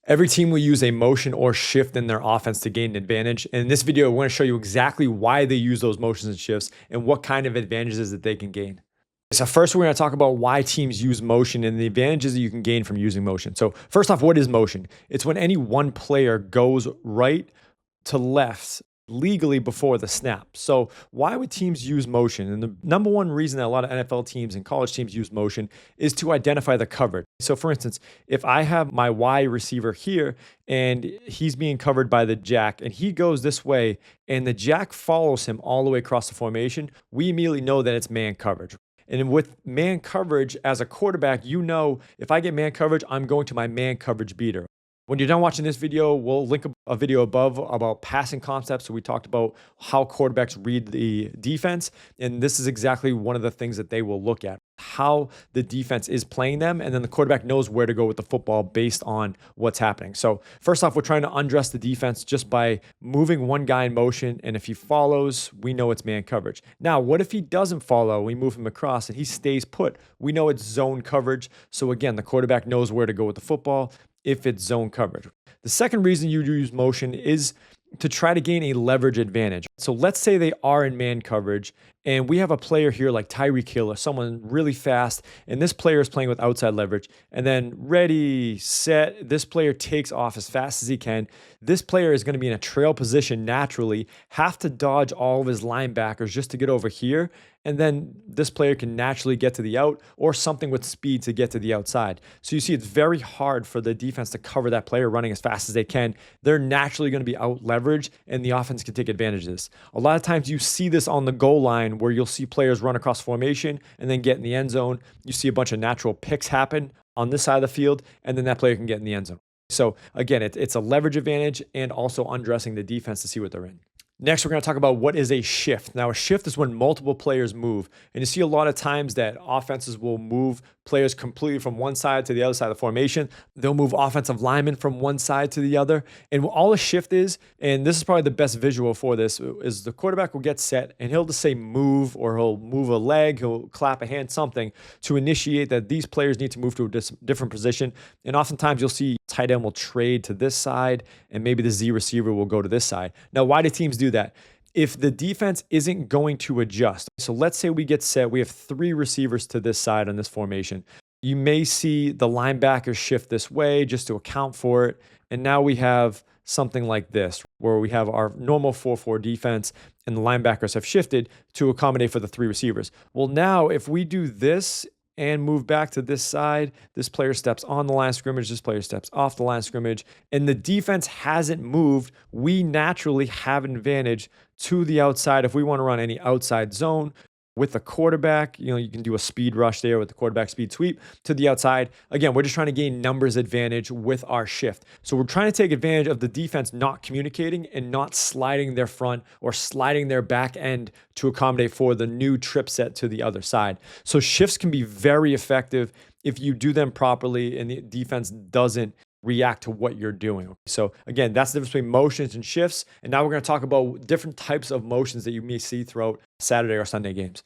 Every team will use a motion or shift in their offense to gain an advantage. And in this video, we're going to show you exactly why they use those motions and shifts and what kind of advantages that they can gain. So first, we're going to talk about why teams use motion and the advantages that you can gain from using motion. So first off, what is motion? It's when any one player goes right to left legally before the snap. So why would teams use motion? And the number one reason that a lot of NFL teams and college teams use motion is to identify the coverage. So for instance, if I have my Y receiver here and he's being covered by the jack and he goes this way and the jack follows him all the way across the formation, we immediately know that it's man coverage. And with man coverage as a quarterback, you know, if I get man coverage, I'm going to my man coverage beater. When you're done watching this video, we'll link a video above about passing concepts. So we talked about how quarterbacks read the defense. And this is exactly one of the things that they will look at, how the defense is playing them. And then the quarterback knows where to go with the football based on what's happening. So first off, we're trying to undress the defense just by moving one guy in motion. And if he follows, we know it's man coverage. Now, what if he doesn't follow? We move him across and he stays put. We know it's zone coverage. So again, the quarterback knows where to go with the football if it's zone coverage. The second reason you use motion is to try to gain a leverage advantage. So let's say they are in man coverage and we have a player here like Tyreek Hill or someone really fast, and this player is playing with outside leverage, and then ready, set, this player takes off as fast as he can. This player is going to be in a trail position naturally, have to dodge all of his linebackers just to get over here, and then this player can naturally get to the out or something with speed to get to the outside. So you see it's very hard for the defense to cover that player running as fast as they can. They're naturally going to be out leveraged and the offense can take advantage of this. A lot of times you see this on the goal line where you'll see players run across formation and then get in the end zone. You see a bunch of natural picks happen on this side of the field, and then that player can get in the end zone. So again, it's a leverage advantage and also undressing the defense to see what they're in. Next, we're going to talk about what is a shift. Now, a shift is when multiple players move. And you see a lot of times that offenses will move players completely from one side to the other side of the formation. They'll move offensive linemen from one side to the other. And all a shift is, and this is probably the best visual for this, is the quarterback will get set and he'll just say move, or he'll move a leg, he'll clap a hand, something to initiate that these players need to move to a different position. And oftentimes you'll see tight end will trade to this side and maybe the Z receiver will go to this side. Now, why do teams do that? If the defense isn't going to adjust, so let's say we get set, we have three receivers to this side on this formation. You may see the linebackers shift this way just to account for it. And now we have something like this, where we have our normal 4-4 defense and the linebackers have shifted to accommodate for the three receivers. Well, now if we do this and move back to this side, this player steps on the line of scrimmage, this player steps off the line of scrimmage, and the defense hasn't moved, we naturally have an advantage to the outside. If we want to run any outside zone with the quarterback, you can do a speed rush there with the quarterback speed sweep to the outside. Again, we're just trying to gain numbers advantage with our shift. So we're trying to take advantage of the defense not communicating and not sliding their front or sliding their back end to accommodate for the new trip set to the other side. So shifts can be very effective if you do them properly and the defense doesn't react to what you're doing. So again, that's the difference between motions and shifts. And now we're going to talk about different types of motions that you may see throughout Saturday or Sunday games.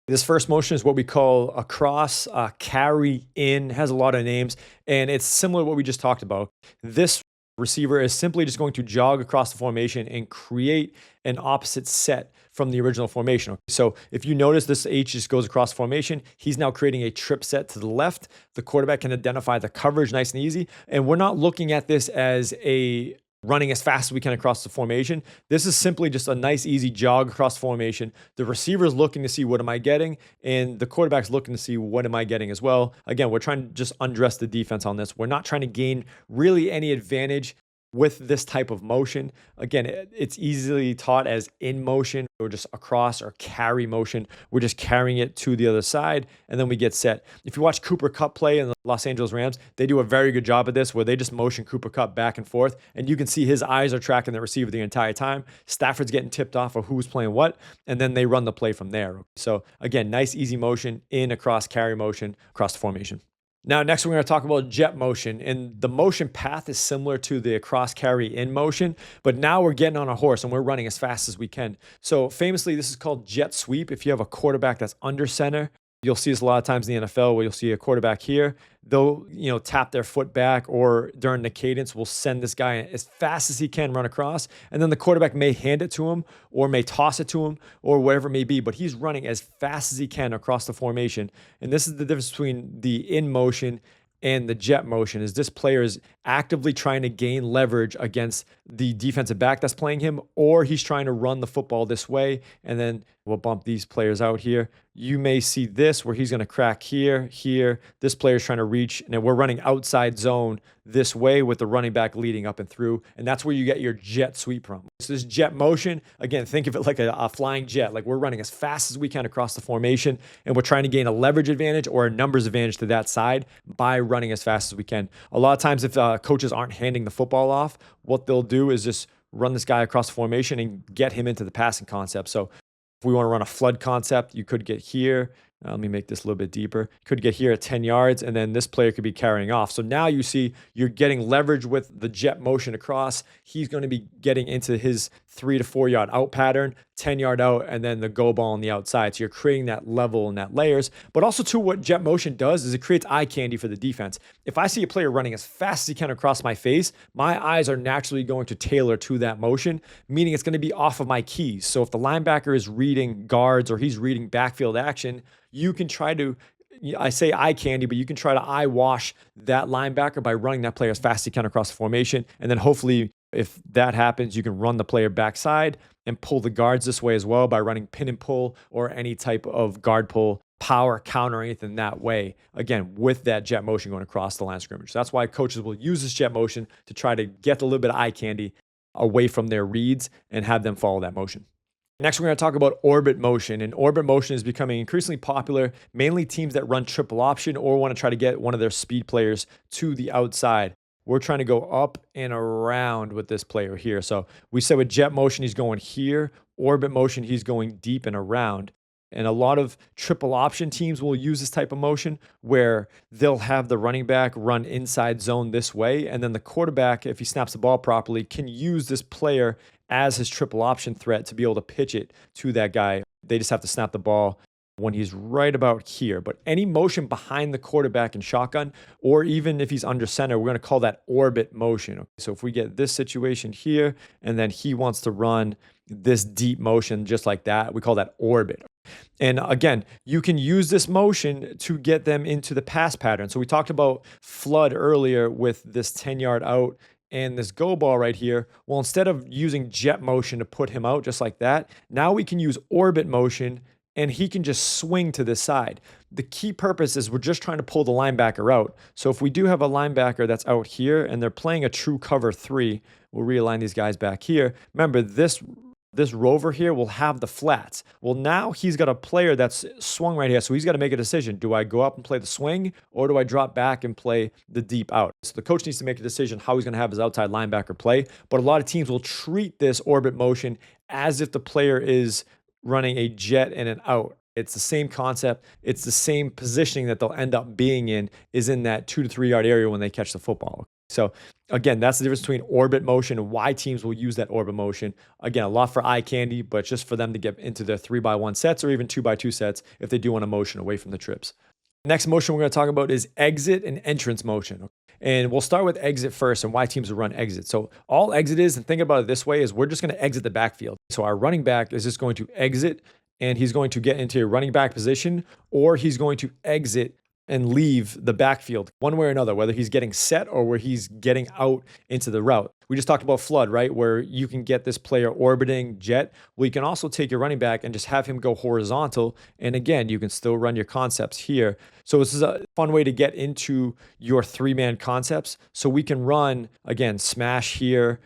This first motion is what we call a cross, carry in, has a lot of names, and it's similar to what we just talked about. This receiver is simply just going to jog across the formation and create an opposite set from the original formation. So if you notice, this H just goes across formation. He's now creating a trip set to the left. The quarterback can identify the coverage nice and easy. And we're not looking at this as a running as fast as we can across the formation. This is simply just a nice, easy jog across the formation. The receiver is looking to see what am I getting, and the quarterback's looking to see what am I getting as well. Again, we're trying to just undress the defense on this. We're not trying to gain really any advantage with this type of motion. Again, it's easily taught as in motion or just across or carry motion. We're just carrying it to the other side and then we get set. If you watch Cooper Kupp play in the Los Angeles Rams, they do a very good job at this where they just motion Cooper Kupp back and forth and you can see his eyes are tracking the receiver the entire time. Stafford's getting tipped off of who's playing what, and then they run the play from there. So again, nice easy motion, in, across, carry motion, across the formation. Now, next we're going to talk about jet motion, and the motion path is similar to the cross carry in motion, but now we're getting on a horse and we're running as fast as we can. So famously, this is called jet sweep. If you have a quarterback that's under center You'll see this a lot of times in the NFL where you'll see a quarterback here. They'll, tap their foot back, or during the cadence will send this guy as fast as he can run across. And then the quarterback may hand it to him or may toss it to him or whatever it may be, but he's running as fast as he can across the formation. And this is the difference between the in motion and the jet motion. Is this player is actively trying to gain leverage against the defensive back that's playing him, or he's trying to run the football this way. And then we'll bump these players out here. You may see this where he's going to crack here, here. This player is trying to reach, and we're running outside zone this way with the running back leading up and through. And that's where you get your jet sweep from. So this jet motion, again, think of it like a flying jet. Like we're running as fast as we can across the formation, and we're trying to gain a leverage advantage or a numbers advantage to that side by running as fast as we can. A lot of times if coaches aren't handing the football off, what they'll do is just run this guy across the formation and get him into the passing concept. So if we want to run a flood concept, you could get here. Let me make this a little bit deeper. Could get here at 10 yards, and then this player could be carrying off. So now you see you're getting leverage with the jet motion across. He's going to be getting into his 3 to 4 yard out pattern, 10-yard out, and then the go ball on the outside. So you're creating that level and that layers. But also too, what jet motion does is it creates eye candy for the defense. If I see a player running as fast as he can across my face, my eyes are naturally going to tailor to that motion, meaning it's going to be off of my keys. So if the linebacker is reading guards or he's reading backfield action, you can try to, I say eye candy, but you can try to eye wash that linebacker by running that player as fast as you can across the formation. And then hopefully, if that happens, you can run the player backside and pull the guards this way as well by running pin and pull or any type of guard pull, power, counter, anything that way. Again, with that jet motion going across the line of scrimmage. So that's why coaches will use this jet motion to try to get a little bit of eye candy away from their reads and have them follow that motion. Next, we're going to talk about orbit motion, and orbit motion is becoming increasingly popular, mainly teams that run triple option or want to try to get one of their speed players to the outside. We're trying to go up and around with this player here. So we said with jet motion, he's going here. Orbit motion, he's going deep and around. And a lot of triple option teams will use this type of motion where they'll have the running back run inside zone this way. And then the quarterback, if he snaps the ball properly, can use this player as his triple option threat to be able to pitch it to that guy. They just have to snap the ball when he's right about here. But any motion behind the quarterback in shotgun, or even if he's under center, we're going to call that orbit motion. Okay, so if we get this situation here, and then he wants to run this deep motion just like that, we call that orbit. And again, you can use this motion to get them into the pass pattern. So we talked about flood earlier with this 10-yard out and this go ball right here. Well, instead of using jet motion to put him out just like that, now we can use orbit motion and he can just swing to this side. The key purpose is we're just trying to pull the linebacker out. So if we do have a linebacker that's out here and they're playing a true cover 3, we'll realign these guys back here. Remember, this rover here will have the flats. Well, now he's got a player that's swung right here. So he's got to make a decision. Do I go up and play the swing, or do I drop back and play the deep out? So the coach needs to make a decision how he's going to have his outside linebacker play. But a lot of teams will treat this orbit motion as if the player is running a jet and an out. It's the same concept. It's the same positioning that they'll end up being in, is in that 2 to 3 yard area when they catch the football. So again, that's the difference between orbit motion and why teams will use that orbit motion. Again, a lot for eye candy, but just for them to get into their 3x1 sets or even 2x2 sets if they do want a motion away from the trips. Next motion we're going to talk about is exit and entrance motion. And we'll start with exit first and why teams will run exit. So all exit is, and think about it this way, is we're just going to exit the backfield. So our running back is just going to exit and he's going to get into a running back position, or he's going to exit and leave the backfield one way or another, whether he's getting set or where he's getting out into the route. We just talked about flood, right? Where you can get this player orbiting jet. Well, you can also take your running back and just have him go horizontal. And again, you can still run your concepts here. So this is a fun way to get into your 3-man concepts. So we can run, again, smash here.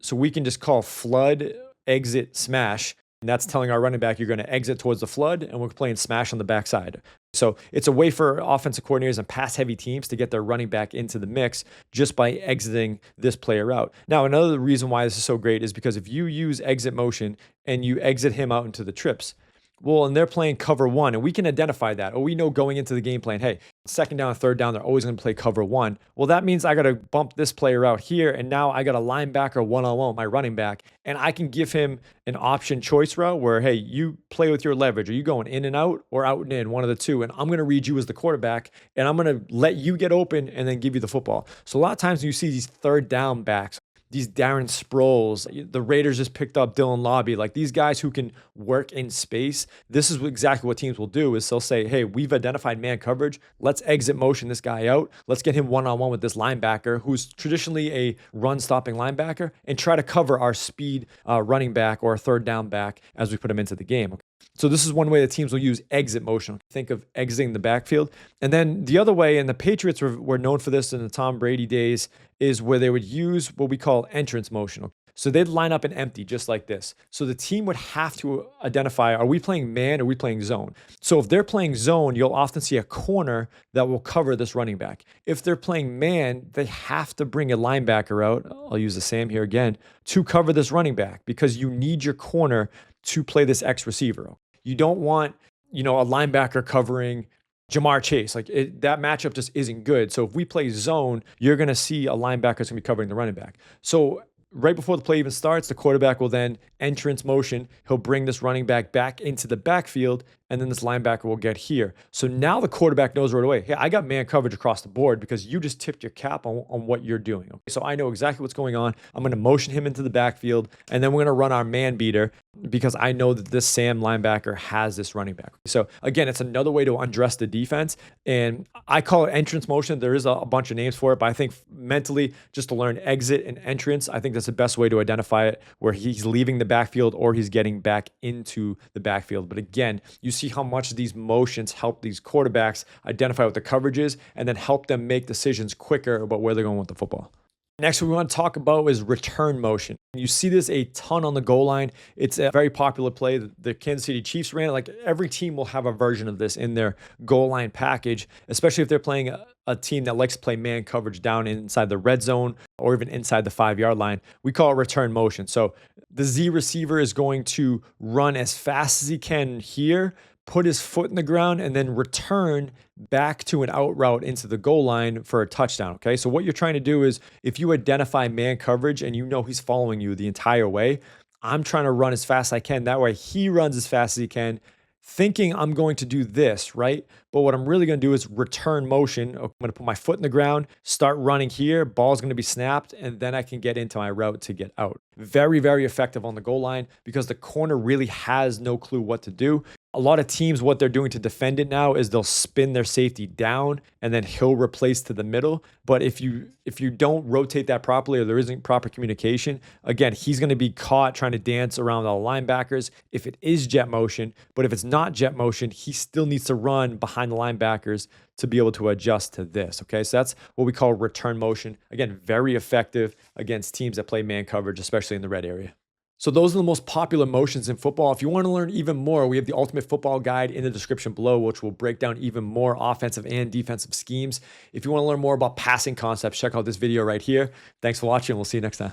So we can just call flood, exit, smash. And that's telling our running back you're going to exit towards the flood, and we're playing smash on the backside. So it's a way for offensive coordinators and pass-heavy teams to get their running back into the mix just by exiting this player out. Now, another reason why this is so great is because if you use exit motion and you exit him out into the trips, well, and they're playing cover 1, and we can identify that. Or we know going into the game plan, hey, Second down, third down, they're always going to play cover one. Well, that means I got to bump this player out here. And now I got a linebacker one-on-one with my running back. And I can give him an option choice route where, hey, you play with your leverage. Are you going in and out or out and in, one of the two? And I'm going to read you as the quarterback, and I'm going to let you get open and then give you the football. So a lot of times you see these third down backs, these Darren Sproles, the Raiders just picked up Dylan Lobby, like these guys who can work in space. This is exactly what teams will do is they'll say, hey, we've identified man coverage. Let's exit motion this guy out. Let's get him one-on-one with this linebacker who's traditionally a run-stopping linebacker and try to cover our speed running back or a third down back as we put him into the game. So this is one way that teams will use exit motion. Think of exiting the backfield. And then the other way, and the Patriots were known for this in the Tom Brady days, is where they would use what we call entrance motion. So they'd line up an empty just like this. So the team would have to identify, are we playing man or are we playing zone? So if they're playing zone, you'll often see a corner that will cover this running back. If they're playing man, they have to bring a linebacker out, I'll use the same here again, to cover this running back because you need your corner to play this X receiver. You don't want, a linebacker covering Jamar Chase. That matchup just isn't good. So if we play zone, you're going to see a linebacker that's going to be covering the running back. So right before the play even starts, the quarterback will then entrance motion. He'll bring this running back into the backfield, and then this linebacker will get here. So now the quarterback knows right away, hey, I got man coverage across the board because you just tipped your cap on what you're doing. Okay? So I know exactly what's going on. I'm going to motion him into the backfield, and then we're going to run our man beater because I know that this Sam linebacker has this running back. So again, it's another way to undress the defense, and I call it entrance motion. There is a bunch of names for it, but I think mentally, just to learn exit and entrance, I think that's the best way to identify it, where he's leaving the backfield or he's getting back into the backfield. But again, you see how much these motions help these quarterbacks identify what the coverage is and then help them make decisions quicker about where they're going with the football. Next, what we want to talk about is return motion. You see this a ton on the goal line. It's a very popular play. The Kansas City Chiefs ran it. Like every team will have a version of this in their goal line package, especially if they're playing a team that likes to play man coverage down inside the red zone or even inside the 5-yard line. We call it return motion. So the Z receiver is going to run as fast as he can here, put his foot in the ground, and then return back to an out route into the goal line for a touchdown. Okay. So what you're trying to do is if you identify man coverage and you know he's following you the entire way, I'm trying to run as fast as I can. That way he runs as fast as he can, thinking I'm going to do this, right? But what I'm really going to do is return motion. I'm going to put my foot in the ground, start running here, ball's going to be snapped, and then I can get into my route to get out. Very, very effective on the goal line because the corner really has no clue what to do. A lot of teams, what they're doing to defend it now is they'll spin their safety down and then he'll replace to the middle. But if you don't rotate that properly or there isn't proper communication, again, he's going to be caught trying to dance around all the linebackers if it is jet motion. But if it's not jet motion, he still needs to run behind the linebackers to be able to adjust to this. Okay, so that's what we call return motion. Again, very effective against teams that play man coverage, especially in the red area. So those are the most popular motions in football. If you want to learn even more, we have the Ultimate Football Guide in the description below, which will break down even more offensive and defensive schemes. If you want to learn more about passing concepts, check out this video right here. Thanks for watching. We'll see you next time.